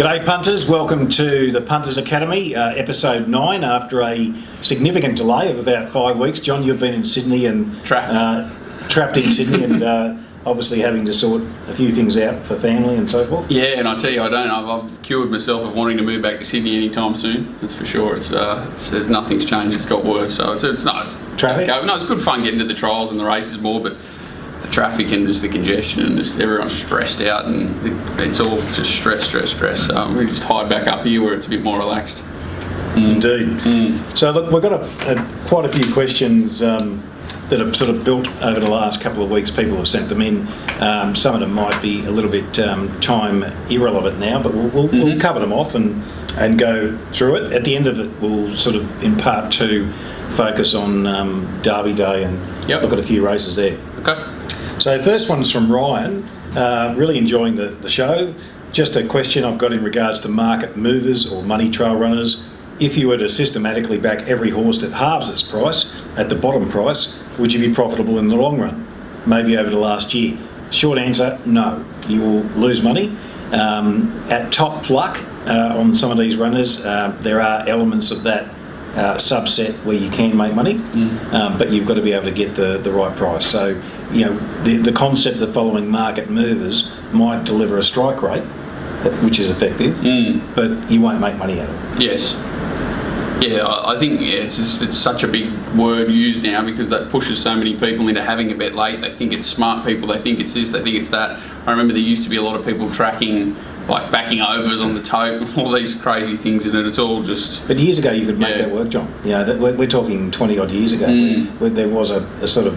G'day punters, welcome to the Punters Academy, episode 9 after a significant delay of about 5 weeks. John, you've been in Sydney and trapped in Sydney and obviously having to sort a few things out for family and so forth. Yeah, and I tell you, I've cured myself of wanting to move back to Sydney anytime soon. That's for sure. It's nothing's changed. It's got worse. So it's traffic. No, it's good fun getting to the trials and the races more, but the traffic and just the congestion and just everyone's stressed out and it's all just stress. We just hide back up here where it's a bit more relaxed. Indeed. So look, we've got quite a few questions that have sort of built over the last couple of weeks. People have sent them in. Some of them might be a little bit time irrelevant now, but we'll cover them off and go through it. At the end of it, we'll sort of, in part 2, focus on Derby Day and look at a few races there. Okay. So first one's from Ryan, really enjoying the show. Just a question I've got in regards to market movers or money trail runners. If you were to systematically back every horse that halves its price at the bottom price, would you be profitable in the long run? Maybe over the last year. Short answer, no. You will lose money. At top luck on some of these runners, there are elements of that subset where you can make money, but you've got to be able to get the right price. So, you know, the concept of following market movers might deliver a strike rate, which is effective, but you won't make money out of it. Yes. Yeah, I think it's such a big word used now because that pushes so many people into having a bet late. They think it's smart people, they think it's this, they think it's that. I remember there used to be a lot of people tracking, like backing overs on the tote, all these crazy things in it. It's all just... But years ago you could make that work, John. You know, we're talking 20 odd years ago where there was a sort of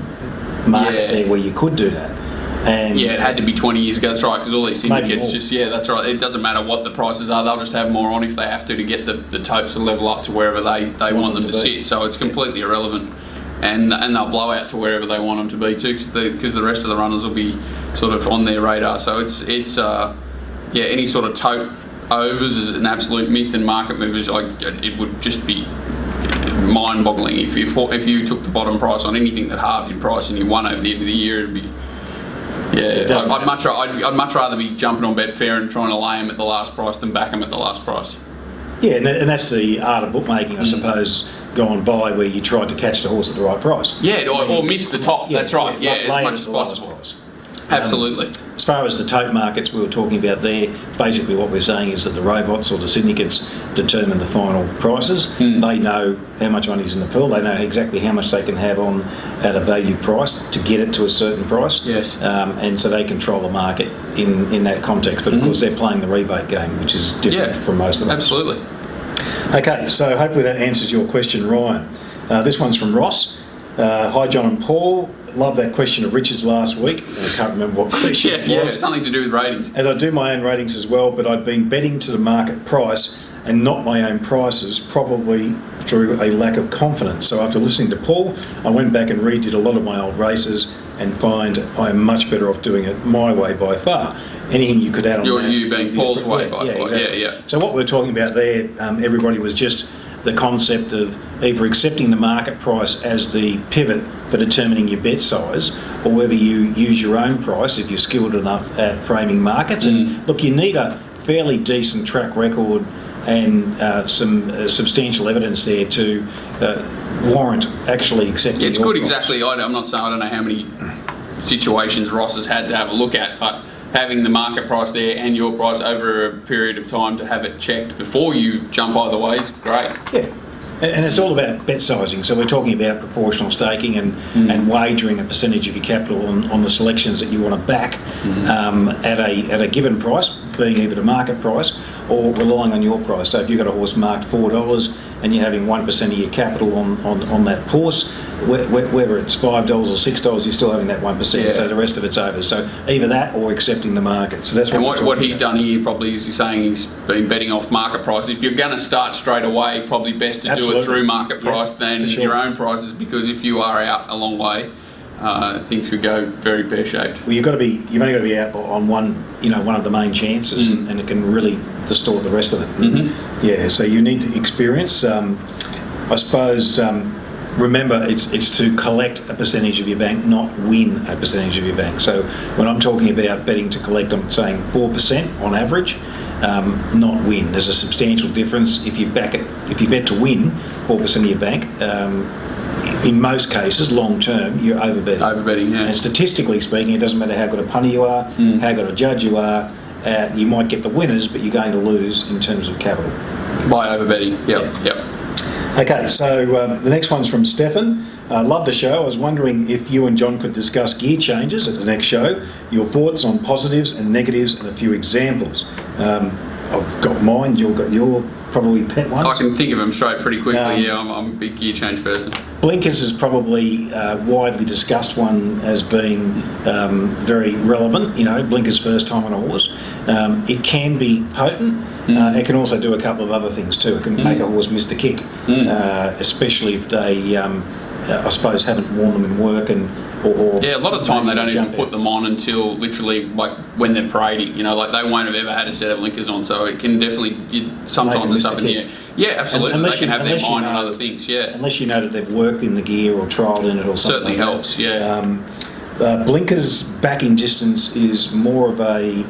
market there where you could do that. And it had to be 20 years ago, that's right, because all these syndicates that's right. It doesn't matter what the prices are, they'll just have more on if they have to get the totes to level up to wherever they want them to sit. So it's completely irrelevant. And they'll blow out to wherever they want them to be too, because the rest of the runners will be sort of on their radar. So it's any sort of tote overs is an absolute myth, and market movers, it would just be mind-boggling if you took the bottom price on anything that halved in price and you won over the end of the year. It'd be... I'd much rather be jumping on Betfair and trying to lay them at the last price than back them at the last price. Yeah, and that's the art of bookmaking, I suppose, gone by, where you tried to catch the horse at the right price. Yeah, or miss the top, that's right, as much as possible. Absolutely. As far as the tote markets we were talking about there, basically what we're saying is that the robots or the syndicates determine the final prices. They know how much money is in the pool. They know exactly how much they can have on at a value price to get it to a certain price. Yes. And so they control the market in that context. But of course they're playing the rebate game, which is different from most of us. Absolutely. Okay, so hopefully that answers your question, Ryan. This one's from Ross. Hi John and Paul. Love that question of Richard's last week. I can't remember what question it was. Yeah, something to do with ratings. As I do my own ratings as well, but I'd been betting to the market price and not my own prices, probably through a lack of confidence. So after listening to Paul, I went back and redid a lot of my old races and find I'm much better off doing it my way by far. Anything you could add on that? You being Paul's way by far. Exactly. Yeah. So what we're talking about there, everybody, was just the concept of either accepting the market price as the pivot for determining your bet size, or whether you use your own price if you're skilled enough at framing markets. And look, you need a fairly decent track record and some substantial evidence there to warrant actually accepting. It's good, price. exactly. I'm not saying I don't know how many situations Ross has had to have a look at, but having the market price there and your price over a period of time to have it checked before you jump either way is great. Yeah. And it's all about bet sizing. So we're talking about proportional staking and wagering a percentage of your capital on the selections that you want to back at a given price, being either the market price or relying on your price. So if you've got a horse marked $4 and you're having 1% of your capital on that horse, whether it's $5 or $6, you're still having that 1%. Yeah. So the rest of it's over. So either that or accepting the market. So that's what he's done here probably is he's saying he's been betting off market price. If you're going to start straight away, probably best to do it through market price than your own prices, because if you are out a long way, things could go very pear-shaped. Well, you've only got to be out on one of the main chances, and it can really distort the rest of it. Yeah, so you need to experience. I suppose. Remember, it's to collect a percentage of your bank, not win a percentage of your bank. So when I'm talking about betting to collect, I'm saying 4% on average. not win. There's a substantial difference. If you bet to win 4% of your bank, in most cases, long term, you're overbetting. Overbetting, yeah. And statistically speaking, it doesn't matter how good a punter you are, how good a judge you are. You might get the winners, but you're going to lose in terms of capital. By overbetting, yep. Okay, so the next one's from Stefan. Love the show. I was wondering if you and John could discuss gear changes at the next show, your thoughts on positives and negatives, and a few examples. I've got mine, you've got your probably pet ones. I can think of them straight pretty quickly. I'm a big gear change person. Blinkers is probably widely discussed one as being very relevant. Blinkers first time on a horse. It can be potent. It can also do a couple of other things too. It can make a horse miss the kick, especially if they, I suppose, haven't worn them in work or a lot of time they don't even put them on until literally like when they're parading. Like they won't have ever had a set of blinkers on, so it can definitely sometimes it's up in the air. Yeah, absolutely. They can have their mind on other things. Yeah, unless you know that they've worked in the gear or trialled in it or something. Certainly helps. Yeah. Blinkers back in distance is more of a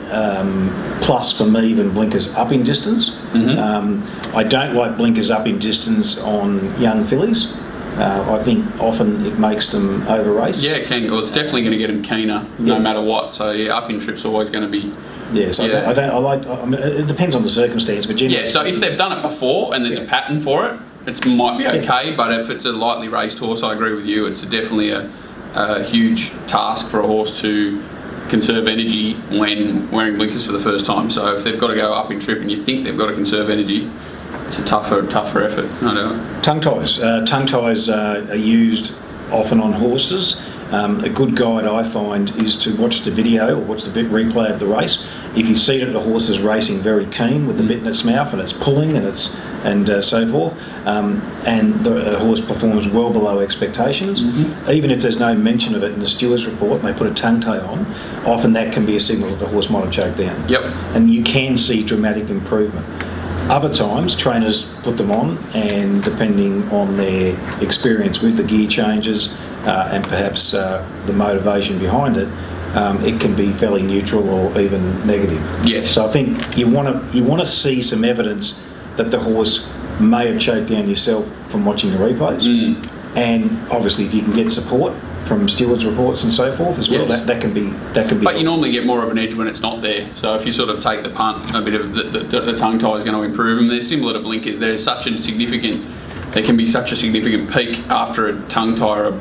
plus for me than blinkers up in distance. I don't like blinkers up in distance on young fillies. I think often it makes them over race. Yeah, it can. Well, it's definitely going to get them keener, no matter what. So up in trip's always going to be. Yeah, so I mean, it depends on the circumstance, but generally. Yeah, so if they've done it before and there's a pattern for it, it might be okay. But if it's a lightly raced horse, I agree with you. It's definitely a huge task for a horse to conserve energy when wearing blinkers for the first time. So if they've got to go up in trip and you think they've got to conserve energy, it's a tougher effort. I know. Tongue ties. Tongue ties are used often on horses. A good guide I find is to watch the video or watch the replay of the race. If you see that the horse is racing very keen with the bit in its mouth and it's pulling and so forth, and the horse performs well below expectations, even if there's no mention of it in the steward's report and they put a tongue tie on, often that can be a signal that the horse might have choked down. Yep. And you can see dramatic improvement. Other times, trainers put them on, and depending on their experience with the gear changes and perhaps the motivation behind it, it can be fairly neutral or even negative. Yes. So I think you want to see some evidence that the horse may have choked down yourself from watching the replays, and obviously if you can get support from stewards' reports and so forth as well, that can be. But you normally get more of an edge when it's not there. So if you sort of take the punt, a bit of the tongue tie is going to improve them. They're similar to blinkers. There can be such a significant peak after a tongue tie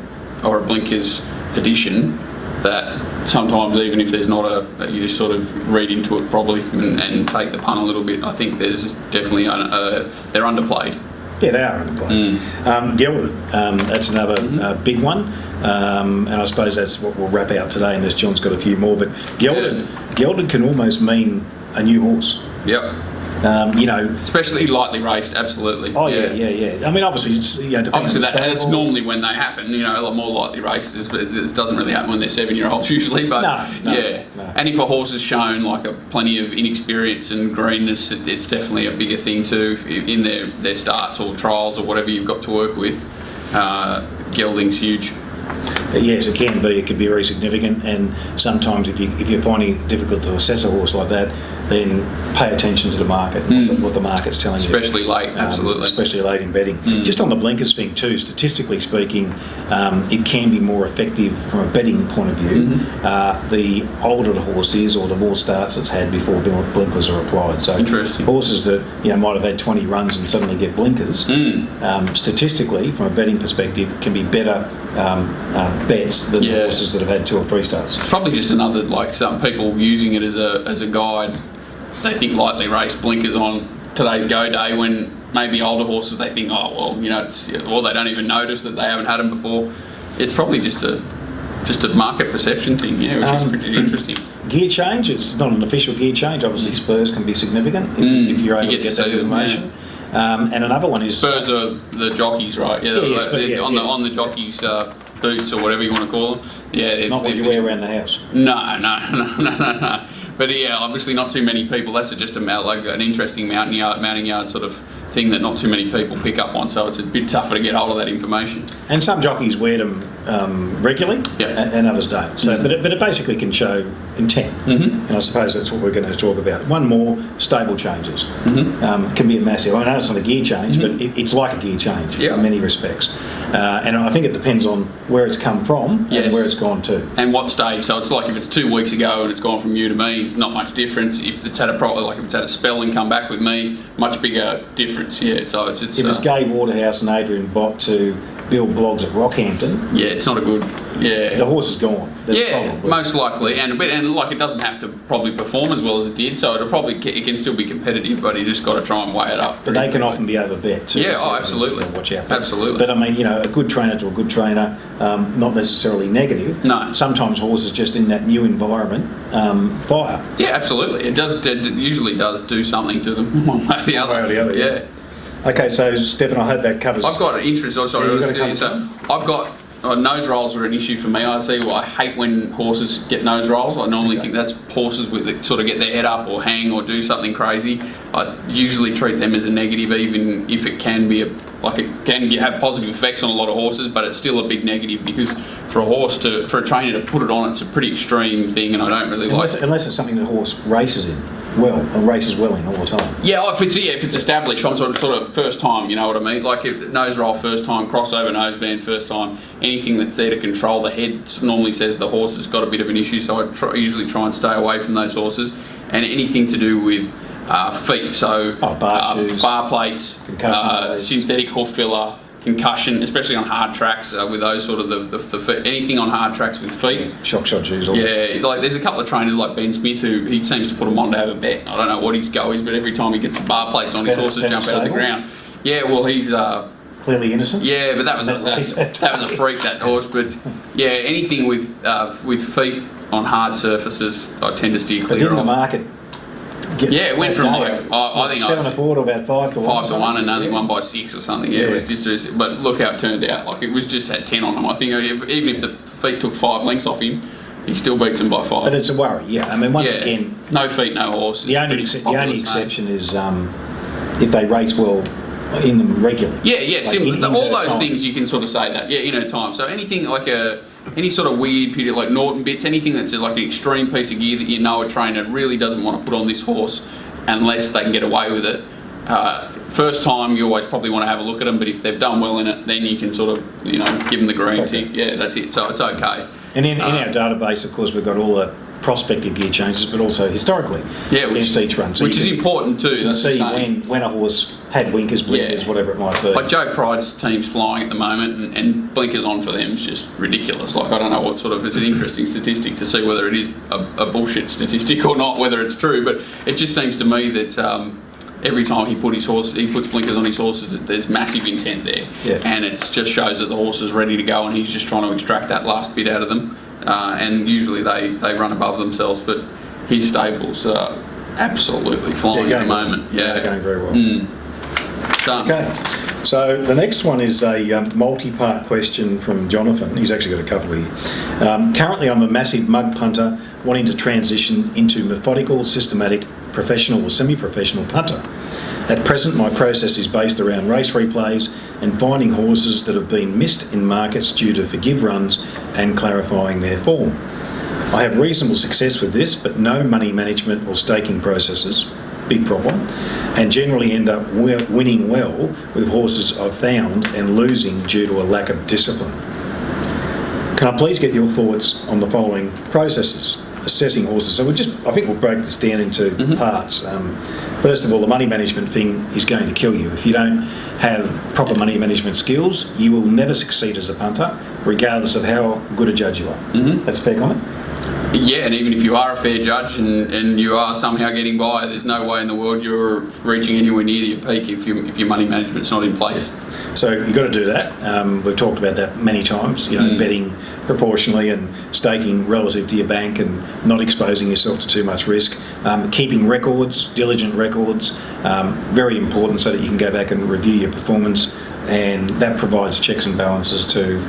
or a blinkers addition that sometimes even if there's not you just sort of read into it probably and take the punt a little bit. I think there's definitely they're underplayed. Yeah, they are underplayed. Gelded, that's another big one. And I suppose that's what we'll wrap out today, unless John's got a few more. But gelded can almost mean a new horse. Yep. Especially lightly raced, absolutely. Oh yeah. I mean, obviously, it's obviously that's normally when they happen. A lot more lightly raced. It doesn't really happen when they're 7-year-olds usually, but no. And if a horse has shown like plenty of inexperience and greenness, it's definitely a bigger thing too in their starts or trials or whatever you've got to work with. Gelding's huge. Yes, it can be. It can be very significant, and sometimes if you're finding it difficult to assess a horse like that, then pay attention to the market, what the market's telling you. Especially late, absolutely. Especially late in betting. Just on the blinkers thing too, statistically speaking, it can be more effective from a betting point of view. The older the horse is, or the more starts it's had before blinkers are applied. So interesting. Horses that might have had 20 runs and suddenly get blinkers, statistically, from a betting perspective, can be better bets than the horses that have had 2 or 3 starts. It's probably just another, like some people using it as a guide. They think lightly raced blinkers on today's go day, when maybe older horses they think, or they don't even notice that they haven't had them before. It's probably just a market perception thing, which is pretty interesting. Gear change, it's not an official gear change. Obviously, spurs can be significant if you're able to get that information. And another one is spurs are the jockeys, right? On the jockeys' boots or whatever you want to call them. Yeah, not what you wear around the house. No. But obviously not too many people. That's just an interesting mounting yard sort of thing that not too many people pick up on, so it's a bit tougher to get hold of that information. And some jockeys wear them regularly, and others don't. So, but it basically can show intent, and I suppose that's what we're going to talk about. One more: stable changes can be a massive. I know it's not a gear change, but it's like a gear change in many respects. And I think it depends on where it's come from and where it's gone to, and what stage. So it's like if it's 2 weeks ago and it's gone from you to me, not much difference. If it's had if it's had a spell and come back with me, much bigger difference. Yeah, so it's if it's Gay Waterhouse and Adrian Bott to Bill Bloggs at Rockhampton. Yeah, it's not a good. Yeah, the horse is gone. Most likely, and like it doesn't have to probably perform as well as it did, so it can still be competitive, but you just got to try and weigh it up. But they can often be overbet too. Yeah, absolutely. Watch out. Absolutely. But I mean, a good trainer to a good trainer, not necessarily negative. No. Sometimes horses just in that new environment fire. Yeah, absolutely. It does. It usually does do something to them one way or the other. One way or the other. Yeah. Okay, so Stefan, I hope that covers. I've got an interest. I've got nose rolls are an issue for me. I hate when horses get nose rolls. I normally think that's horses that sort of get their head up or hang or do something crazy. I usually treat them as a negative, even if it can be it can have positive effects on a lot of horses, but it's still a big negative because for a trainer to put it on, it's a pretty extreme thing, and I don't really like it. Unless it's something the horse races in. Races well in all the time. Yeah, if it's established from sort of first time, you know what I mean? Like nose roll first time, crossover noseband first time, anything that's there to control the head normally says the horse has got a bit of an issue, so I usually try and stay away from those horses. And anything to do with feet, so bar plates, synthetic hoof filler, concussion, especially on hard tracks with those sort of the feet, anything on hard tracks with feet. Shock shot shoes. Like there's a couple of trainers like Ben Smith who he seems to put them on to have a bet. I don't know what his go is, but every time he gets some bar plates on, his horses jump out of the ground. Yeah, well he's clearly innocent. Yeah, but that was a freak, that horse. But yeah, anything with feet on hard surfaces, I tend to steer clear of. The market. It went from I think 7 to 4 to about 5 to 1. 5 to 1 and only won by 6 or something. Yeah, it was just. But look how it turned out. Like it was just had 10 on him. I think even if the feet took 5 lengths off him, he still beats him by 5. But it's a worry. Yeah, I mean once again, no feet, no horse. The only exception is if they race well in them regularly. Yeah. All those things you can sort of say that. Yeah, in a time. So anything like any sort of weird period like Norton bits, anything that's like an extreme piece of gear that a trainer really doesn't want to put on this horse unless they can get away with it. First time you always probably want to have a look at them, but if they've done well in it, then you can sort of give them the green tick. Yeah, that's it. So it's okay. And in our database, of course, we've got all the prospective gear changes, but also historically against each run. So which is important too. You can see when a horse had blinkers, whatever it might be. Like Joe Pride's team's flying at the moment, and blinkers on for them is just ridiculous. Like I don't know what sort of, it's an interesting statistic to see whether it is a bullshit statistic or not, whether it's true, but it just seems to me that every time he puts blinkers on his horses, there's massive intent there, and it just shows that the horse is ready to go, and he's just trying to extract that last bit out of them. And usually they run above themselves, but his stable's absolutely flying at the moment. Yeah, they're going very well. Done. Okay, so the next one is a multi-part question from Jonathan. He's actually got a couple here. Currently, I'm a massive mug punter wanting to transition into methodical, systematic, professional or semi-professional punter. At present, my process is based around race replays and finding horses that have been missed in markets due to forgive runs and clarifying their form. I have reasonable success with this, but no money management or staking processes, big problem, and generally end up winning well with horses I've found and losing due to a lack of discipline. Can I please get your thoughts on the following processes? Assessing horses. So I think we'll break this down into parts. First of all, the money management thing is going to kill you. If you don't have proper money management skills, you will never succeed as a punter, regardless of how good a judge you are. That's a fair comment? Yeah, and even if you are a fair judge and you are somehow getting by, there's no way in the world you're reaching anywhere near your peak if your money management's not in place. So you've got to do that. We've talked about that many times, betting proportionally and staking relative to your bank and not exposing yourself to too much risk. Keeping records, diligent records, very important so that you can go back and review your performance, and that provides checks and balances to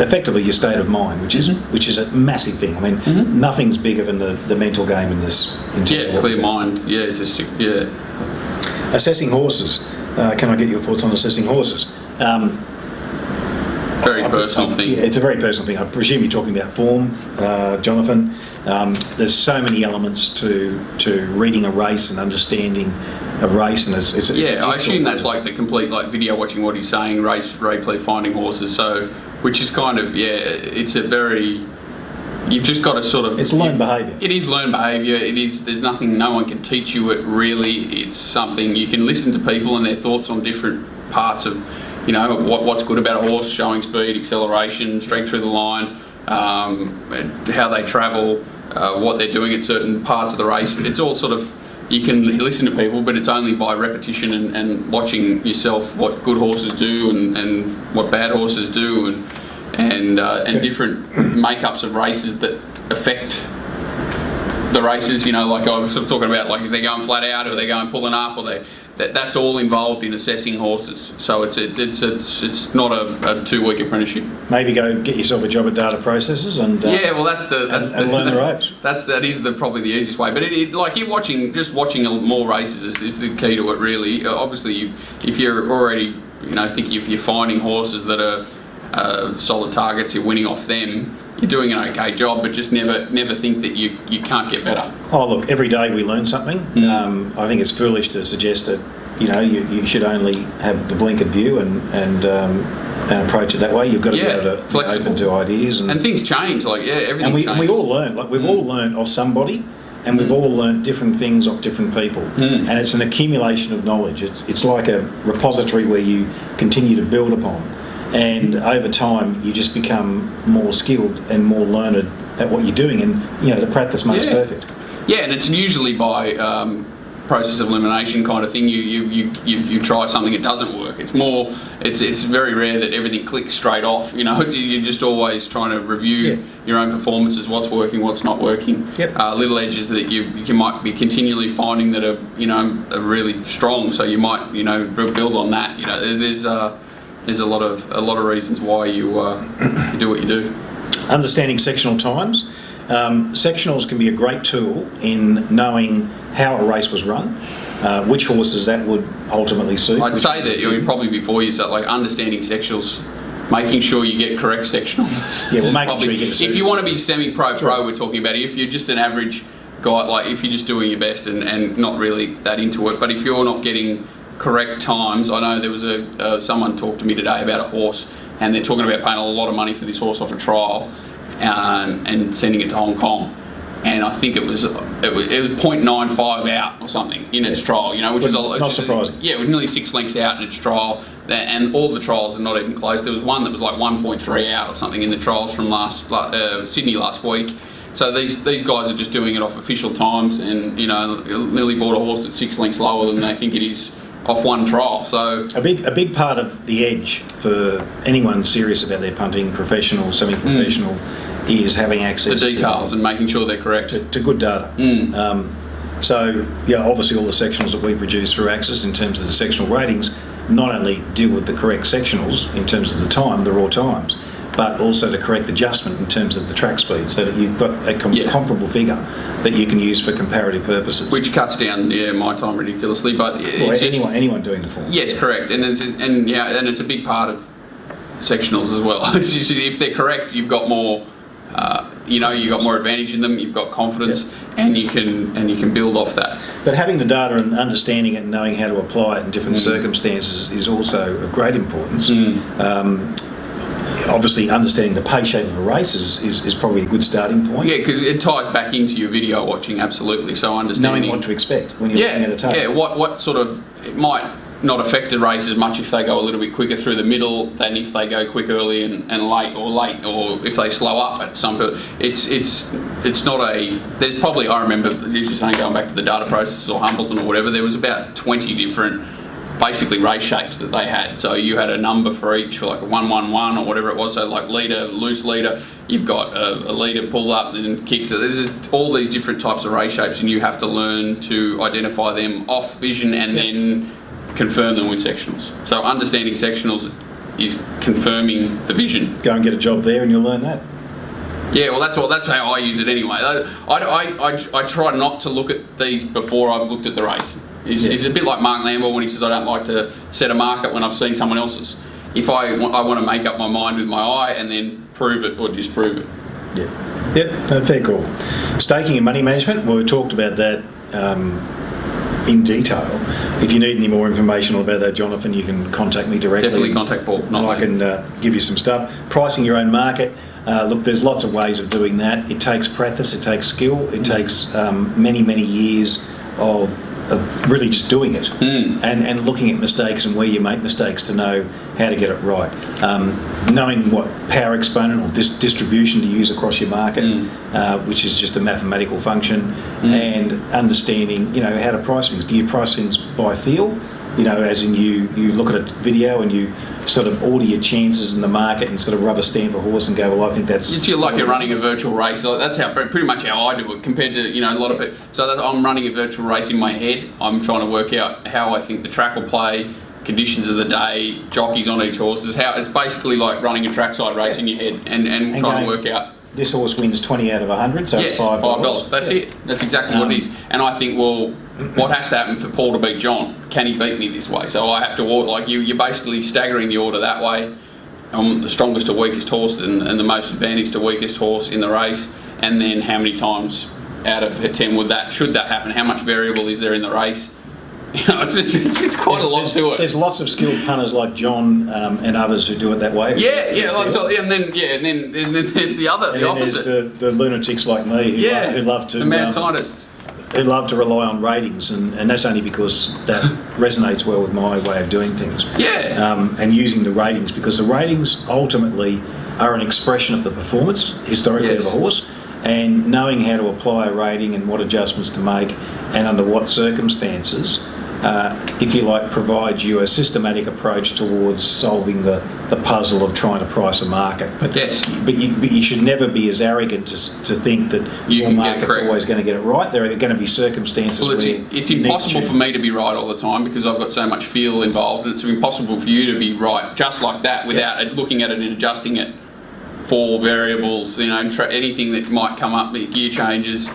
effectively your state of mind, which is a massive thing. I mean, nothing's bigger than the mental game in this. Clear mind. Yeah, it's just Assessing horses. can I get your thoughts on assessing horses? Very personal thing. Yeah, it's a very personal thing. I presume you're talking about form, Jonathan. There's so many elements to reading a race and understanding a race, and it's I assume that's like the complete video watching what he's saying, race replay, finding horses. So, which is kind of it's a very. You've just got to sort of. It's learned behaviour. It is learned behaviour. It is. There's nothing. No one can teach you it really. It's something you can listen to people and their thoughts on different parts of. What's good about a horse, showing speed, acceleration, strength through the line, how they travel, what they're doing at certain parts of the race. It's all sort of, you can listen to people, but it's only by repetition and watching yourself what good horses do and what bad horses do and different makeups of races that affect the races, like I was sort of talking about, like if they're going flat out or they're going pulling up, or that's all involved in assessing horses. So it's not a 2-week apprenticeship. Maybe go get yourself a job at data processors and learn the ropes. That is probably the easiest way. But like you're watching more races is the key to it really. Obviously, if you're already thinking if you're finding horses that are solid targets, you're winning off them. You're doing an okay job, but just never think that you can't get better. Oh, look, every day we learn something. I think it's foolish to suggest that you should only have the blinkered view and approach it that way. You've got to be able to be open to ideas and things change. Everything changes. And we all learn. We've all learned off somebody, and we've all learned different things off different people. And it's an accumulation of knowledge. It's like a repository where you continue to build upon. And over time, you just become more skilled and more learned at what you're doing, and the practice makes perfect. Yeah, and it's usually by process of elimination kind of thing. You try something, it doesn't work. It's very rare that everything clicks straight off. You're just always trying to review your own performances, what's working, what's not working. Little edges that you might be continually finding that are really strong. So you might build on that. There's a lot of reasons why you do what you do. Understanding sectional times. Sectionals can be a great tool in knowing how a race was run, which horses that would ultimately suit. I'd say that you'd probably before you start understanding sectionals, making sure you get correct sectionals. Yeah, well, making sure you get. If you want to be semi-pro, we're talking about. If you're just an average guy, if you're just doing your best and not really that into it, but if you're not getting correct times. I know there was someone talked to me today about a horse, and they're talking about paying a lot of money for this horse off a trial and sending it to Hong Kong. And I think it was 0.95 out or something in its trial, which is not surprising. Yeah, it was nearly 6 lengths out in its trial, and all the trials are not even close. There was one that was like 1.3 out or something in the trials from Sydney last week. So these guys are just doing it off official times, and nearly bought a horse that's 6 lengths lower than they think it is off one trial. So a big part of the edge for anyone serious about their punting, professional, semi-professional, is having access to details and making sure they're correct to good data. So obviously all the sectionals that we produce through Axis in terms of the sectional ratings not only deal with the correct sectionals in terms of the time, the raw times, but also the correct adjustment in terms of the track speed, so that you've got a comparable figure that you can use for comparative purposes. Which cuts down my time ridiculously, but anyone doing the form. Yes, correct, and it's a big part of sectionals as well. If they're correct, you've got more. You've got more advantage in them. You've got confidence, and you can build off that. But having the data and understanding it and knowing how to apply it in different circumstances is also of great importance. Obviously, understanding the pace shape of a race is probably a good starting point. Yeah, because it ties back into your video watching, absolutely. So understanding knowing what to expect when you're looking at a tape. Yeah, what sort of, it might not affect the race as much if they go a little bit quicker through the middle than if they go quick early and late, or if they slow up at some point. It's not a. There's probably, I remember usually saying, going back to the data processes or Humbleton or whatever, there was about 20 different basically race shapes that they had. So you had a number for each, for like a 1-1-1 or whatever it was. So like leader, loose leader, you've got a leader pulls up and then kicks it. There's just all these different types of race shapes, and you have to learn to identify them off vision and then confirm them with sectionals. So understanding sectionals is confirming the vision. Go and get a job there and you'll learn that. Yeah, well, that's how I use it anyway. I try not to look at these before I've looked at the race. Is a bit like Mark Lamborn when he says, I don't like to set a market when I've seen someone else's. If I want to make up my mind with my eye and then prove it or disprove it. Yeah. Yep, no, fair call. Staking and money management, well, we talked about that in detail. If you need any more information about that, Jonathan, you can contact me directly. Definitely contact Paul. I can give you some stuff. Pricing your own market. Look, there's lots of ways of doing that. It takes practice, it takes skill, it takes many, many years of really just doing it and looking at mistakes and where you make mistakes to know how to get it right. Knowing what power exponent or distribution to use across your market, which is just a mathematical function, and understanding, how to price things. Do you price things by feel? As in you look at a video and you sort of order your chances in the market and sort of rubber stamp a horse and go, well, I think that's... It's like you're running a virtual race. That's pretty much how I do it compared to, a lot of people. So that I'm running a virtual race in my head. I'm trying to work out how I think the track will play, conditions of the day, jockeys on each horse. It's basically like running a trackside race in your head and trying to work out. This horse wins 20 out of 100, so it's $5. That's it. That's exactly what it is. And I think, well, what has to happen for Paul to beat John? Can he beat me this way? So I have to order, like you're basically staggering the order that way. The strongest to weakest horse and the most advantaged to weakest horse in the race. And then how many times out of 10 should that happen? How much variable is there in the race? It's quite a lot to it. There's lots of skilled punters like John and others who do it that way. And then there's the opposite. There's the lunatics like me who love to the mad scientists who love to rely on ratings, and that's only because that resonates well with my way of doing things. And using the ratings, because the ratings ultimately are an expression of the performance historically of a horse. And knowing how to apply a rating and what adjustments to make and under what circumstances, if you like, provides you a systematic approach towards solving the puzzle of trying to price a market. But you should never be as arrogant to think that your market's always going to get it right. There are going to be circumstances where it's impossible for me to be right all the time because I've got so much feel involved. It's impossible for you to be right just like that without looking at it and adjusting it for variables, anything that might come up, gear changes,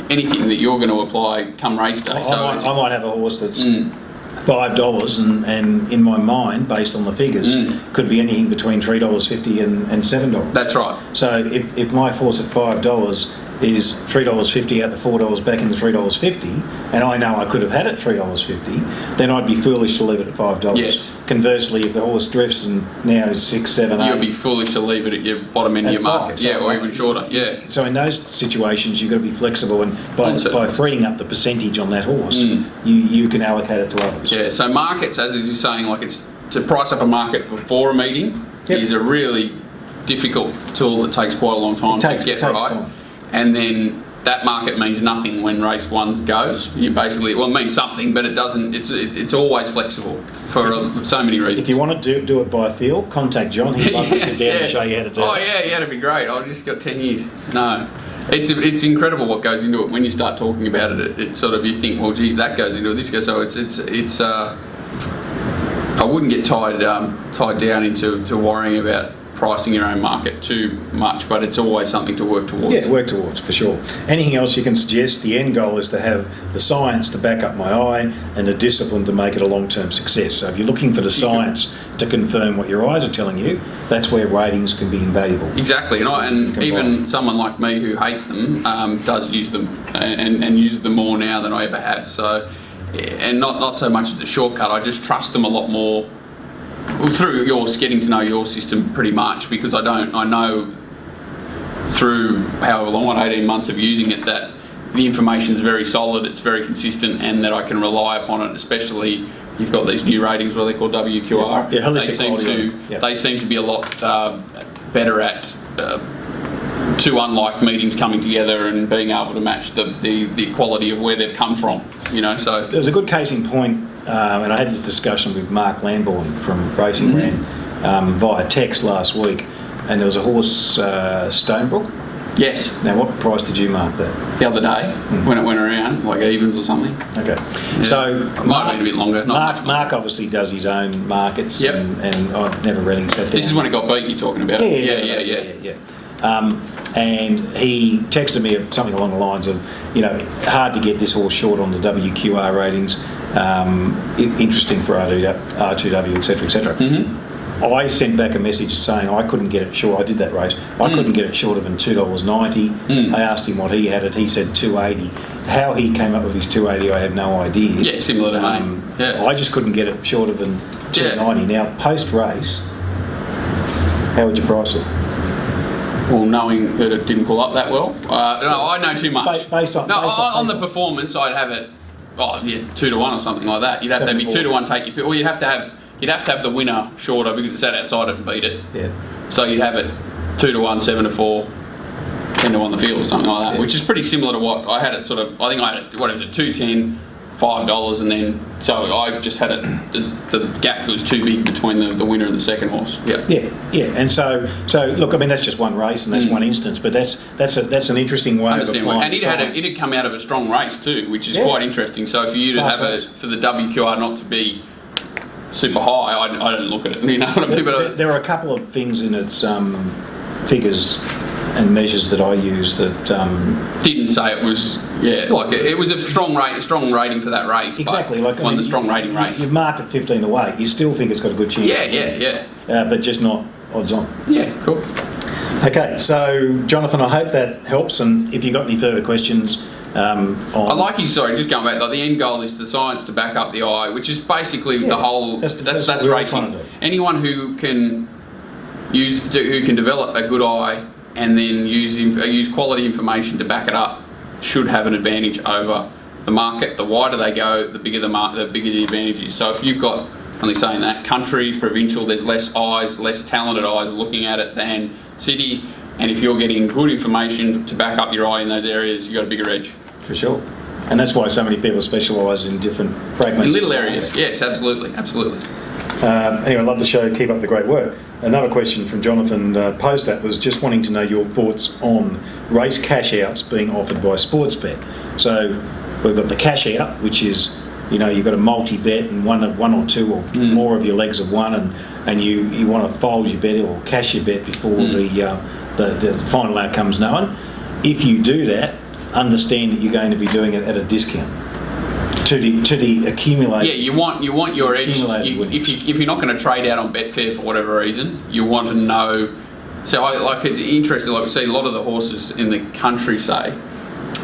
anything that you're going to apply come race day. I might have a horse that's $5 and in my mind, based on the figures, could be anything between $3.50 and $7. That's right. So if my horse at $5 is $3.50 out the $4 back into $3.50, and I know I could have had it $3.50, then I'd be foolish to leave it at $5. Yes. Conversely, if the horse drifts and now is 6, 7, 8, you'll be foolish to leave it at your bottom end of your market, or even shorter. Yeah. So in those situations, you've got to be flexible, and by freeing up the percentage on that horse, you can allocate it to others. Yeah. So markets, as you're saying, like it's to price up a market before a meeting is a really difficult tool that takes quite a long time to get right. Time. And then that market means nothing when race one goes. You basically, it means something, but it doesn't. It's always flexible for so many reasons. If you want to do it by feel, contact John. He'd love to sit down and show you how to do it. Oh yeah, that'd be great. I've just got 10 years. No, it's incredible what goes into it when you start talking about it. It sort of, you think, well, geez, that goes into it. This goes. So it's. I wouldn't get tied down into worrying about pricing your own market too much, but it's always something to work towards. Yeah, work towards, for sure. Anything else you can suggest? The end goal is to have the science to back up my eye and the discipline to make it a long-term success. So if you're looking for the science to confirm what your eyes are telling you, that's where ratings can be invaluable. Exactly, and even someone like me who hates them does use them and uses them more now than I ever have. So, and not so much as a shortcut, I just trust them a lot more. Well, through getting to know your system pretty much, because I know through however long, 18 months of using it, that the information is very solid, it's very consistent, and that I can rely upon it. Especially you've got these new ratings, what are they called, WQR. Yeah, holistic they seem to be a lot better at two unlike meetings coming together and being able to match the quality of where they've come from. So there's a good case in point. And I had this discussion with Mark Lamborn from Racing Ran via text last week, and there was a horse, Stonebrook. Yes. Now, what price did you mark that? The other day, when it went around, like evens or something. Okay. Yeah. So it might have been a bit longer. Mark obviously does his own markets, and I've never really sat down. This is when it got beat. You're talking about? Yeah. And he texted me something along the lines of, hard to get this horse short on the WQR ratings. interesting for R2W, etc., etc. I sent back a message saying I couldn't get it short. I did that race. I couldn't get it shorter than $2.90. I asked him what he had it. He said $2.80. How he came up with his $2.80, I have no idea. Yeah, similar to me. Yeah. I just couldn't get it shorter than $2.90. Now, post-race, how would you price it? Well, knowing that it didn't pull up that well, no, I know too much. Based on the performance, I'd have it. 2 to 1 or something like that. You'd have to be 2 to 1. Take your pick, or you'd have to have the winner shorter because it sat outside it and beat it. Yeah. So you'd have it 2 to 1, 7 to 4, 10 to 1 the field or something like that, which is pretty similar to what I had it sort of. I think I had it, what is it, $2.10, $5, and then so I just had it. The gap was too big between the winner and the second horse. Yeah. Yeah. And so look, I mean that's just one race and that's one instance, but that's an interesting way of applying. And it had come out of a strong race too, which is quite interesting. So for you to have for the WQR not to be super high, I don't look at it. You know what I mean? There are a couple of things in its figures and measures that I use that didn't say it was it was a strong rating for that race. Exactly, won the strong rating race. You've marked it 15 away. You still think it's got a good chance. Yeah. But just not odds on. Yeah, cool. Okay, so Jonathan, I hope that helps. And if you've got any further questions, I like you. Sorry, just going back. Like the end goal is the science to back up the eye, which is basically the whole. That's racing. Anyone who can develop a good eye and then use quality information to back it up should have an advantage over the market. The wider they go, the bigger the bigger the advantage is. So if you've got, only saying that, country, provincial, there's less talented eyes looking at it than city. And if you're getting good information to back up your eye in those areas, you've got a bigger edge. For sure. And that's why so many people specialise in different fragments. In little areas, yes, absolutely. Anyway, I love the show. Keep up the great work. Another question from Jonathan post that was just wanting to know your thoughts on race cash outs being offered by Sportsbet. So we've got the cash out, which is, you've got a multi-bet and one or two or more of your legs have won, and you want to fold your bet or cash your bet before the final outcome's known. If you do that, understand that you're going to be doing it at a discount to the accumulate. Yeah, you want your edge. If you're not going to trade out on Betfair for whatever reason, you want to know. So it's interesting. Like we see a lot of the horses in the country say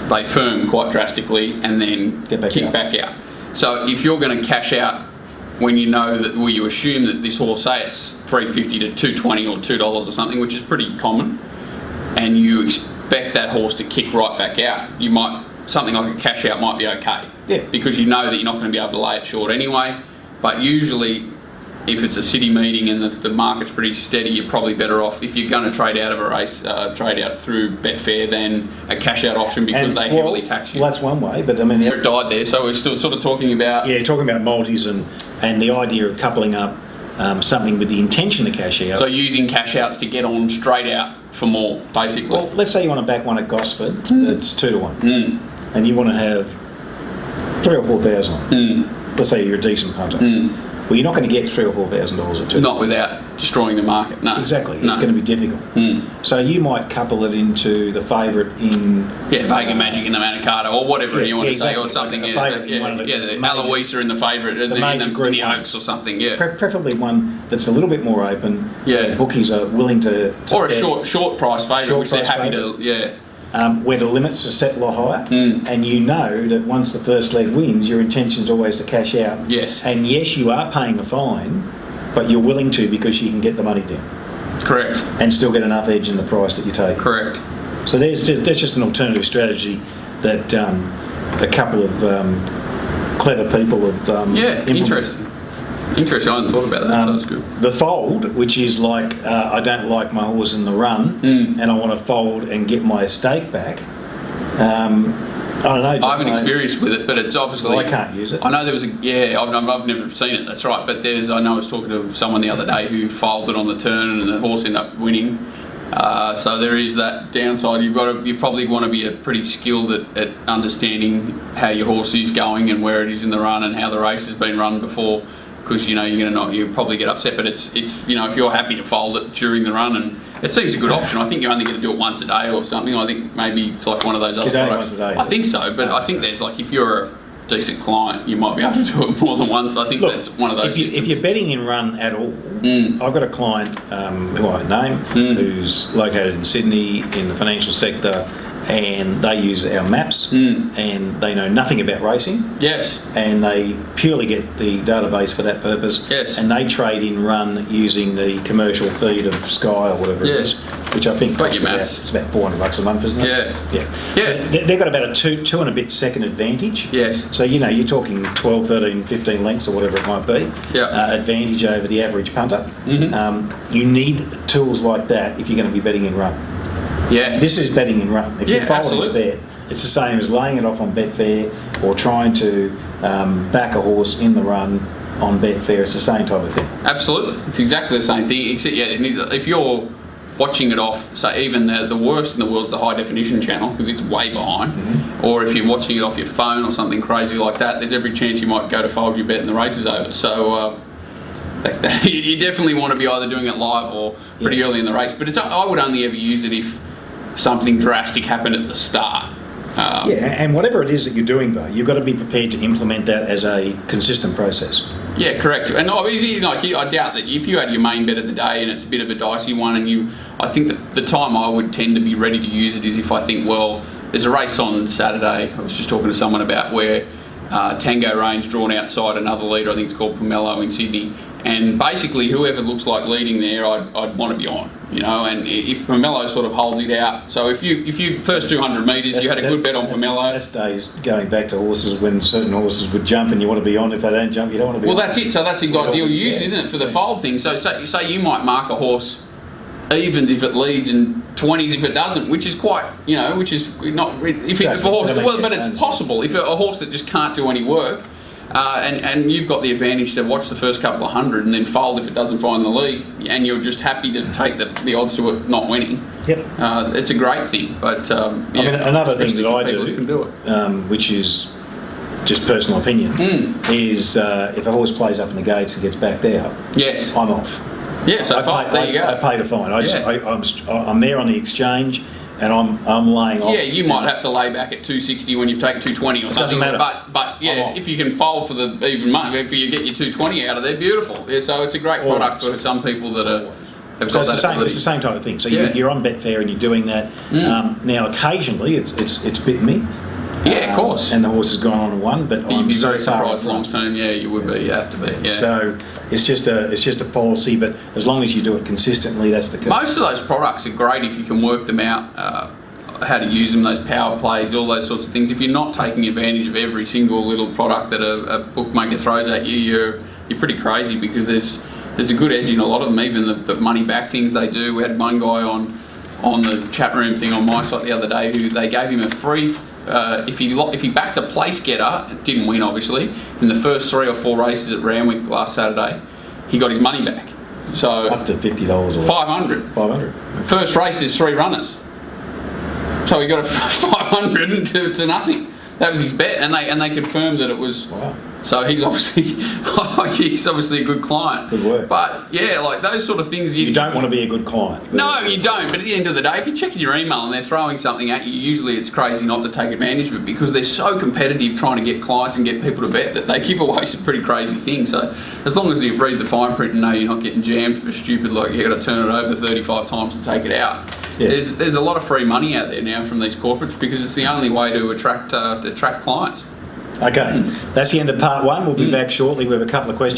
they firm quite drastically and then kick back out. So if you're going to cash out when you know that, well, you assume that this horse, say it's $3.50 to $2.20 or $2 or something, which is pretty common, and you expect that horse to kick right back out, something like a cash out might be okay. Yeah. Because you know that you're not going to be able to lay it short anyway. But usually, if it's a city meeting and the market's pretty steady, you're probably better off, if you're going to trade out of a race, trade out through Betfair than a cash out option because they heavily tax you. Well, that's one way, but I mean... It died there, so we're still sort of talking about... Yeah, talking about multis and the idea of coupling up something with the intention to cash out. So using cash outs to get on straight out for more, basically. Well, let's say you want to back one at Gosford that's 2 to 1, and you want to have 3,000 or 4,000. Let's say you're a decent punter. Well, you're not going to get $3,000 or $4,000 at 2. Not without destroying the market. No. Exactly. It's going to be difficult. So you might couple it into the favourite in... Yeah, Vega Magic in the Manikato or whatever you want to say, or something. The Aloisa in the favourite, in the Oaks or something. Yeah. Preferably one that's a little bit more open. Yeah. Bookies are willing to or a short price favourite, which they're happy to. Yeah. Where the limits are set a lot higher, and you know that once the first leg wins, your intention is always to cash out. Yes. And yes, you are paying a fine, but you're willing to because you can get the money down. Correct. And still get enough edge in the price that you take. Correct. So that's just an alternative strategy that a couple of clever people have implemented. Interesting. I hadn't thought about that. That was good. The fold, which is like I don't like my horse in the run, and I want to fold and get my stake back. I don't know. I haven't experienced with it, but it's obviously. Well, I can't use it. I know there was I've never seen it. That's right. But I know I was talking to someone the other day who folded on the turn, and the horse ended up winning. So there is that downside. You probably want to be pretty skilled at understanding how your horse is going and where it is in the run and how the race has been run before. Because you'll probably get upset, but it's if you're happy to fold it during the run, and it seems a good option. I think you're only going to do it once a day or something. I think maybe it's like one of those other products. Once a day. I think so, but I think there's if you're decent client, you might be able to do it more than once. I think that's one of those systems. If you're betting in run at all, I've got a client who I name, who's located in Sydney in the financial sector, and they use our maps, and they know nothing about racing. Yes. And they purely get the database for that purpose. Yes. And they trade in run using the commercial feed of Sky or whatever it is, which I think costs it's about $400 a month, isn't it? Yeah. So they've got about a two and a bit second advantage. Yes. So, you're talking 12, 13, 15 lengths or whatever it might be. Advantage over the average punter. You need tools like that if you're going to be betting in run. Yeah. This is betting in run. If you're following a bet, it's the same as laying it off on Betfair or trying to back a horse in the run on Betfair. It's the same type of thing. Absolutely. It's exactly the same thing. Except, if you're watching it off, so even the worst in the world is the high definition channel because it's way behind, or if you're watching it off your phone or something crazy like that, there's every chance you might go to fold your bet and the race is over. So you definitely want to be either doing it live or pretty early in the race. But I would only ever use it if something drastic happened at the start. And whatever it is that you're doing, though, you've got to be prepared to implement that as a consistent process. Yeah, correct. And I doubt that if you had your main bet of the day and it's a bit of a dicey one, and I think that the time I would tend to be ready to use it is if I think, well, there's a race on Saturday. I was just talking to someone about where Tango Range drawn outside another leader. I think it's called Pomelo in Sydney. And basically, whoever looks like leading there, I'd want to be on, And if Pomelo sort of holds it out, so if you first 200 metres, you had a good bet on Pomelo. That's days going back to horses when certain horses would jump, and you want to be on. If they don't jump, you don't want to be on. Well, that's it. So that's the ideal use, isn't it, for the fold thing? So say you might mark a horse evens if it leads and 20s if it doesn't, which is quite, which is not but it's possible if a horse that just can't do any work. And you've got the advantage to watch the first couple of hundred and then fold if it doesn't find the lead, and you're just happy to take the odds to it not winning. Yep. It's a great thing, but another thing that I do, which is just personal opinion, is if a horse plays up in the gates and gets backed out, I'm off. Yeah, so there you go. I pay the fine. I'm there on the exchange. And I'm laying off. Yeah, you might have to lay back at 260 when you've taken 220 or something. Doesn't matter. But if you can fold for the even money, if you get your 220 out of there, beautiful. Yeah, so it's a great product for some people that have got that ability. It's the same type of thing. So you're on Betfair and you're doing that. Now, occasionally it's bitten me. Yeah, of course. And the horse has gone on and won, but you'd be very surprised long term. Yeah, you would be. You have to be. Yeah. So it's just a policy, but as long as you do it consistently, that's the key. Most of those products are great if you can work them out, how to use them, those power plays, all those sorts of things. If you're not taking advantage of every single little product that a bookmaker throws at you, you're pretty crazy because there's a good edge in a lot of them. Even the money back things they do. We had one guy on the chat room thing on my site the other day who they gave him a free. If he backed a place getter, didn't win obviously, in the first 3 or 4 races at Randwick last Saturday, he got his money back. So up to $50 or 500. 500. First race is 3 runners, so he got a 500 to nothing. That was his bet, and they confirmed that it was. Wow. So he's obviously a good client. Good work. But yeah, like those sort of things. You don't want to be a good client. No, you don't. But at the end of the day, if you're checking your email and they're throwing something at you, usually it's crazy not to take advantage of it because they're so competitive trying to get clients and get people to bet that they give away some pretty crazy things. So as long as you read the fine print and know you're not getting jammed for stupid, like you got to turn it over 35 times to take it out. Yeah. There's a lot of free money out there now from these corporates because it's the only way to attract clients. Okay, that's the end of part 1. We'll be back shortly with a couple of questions.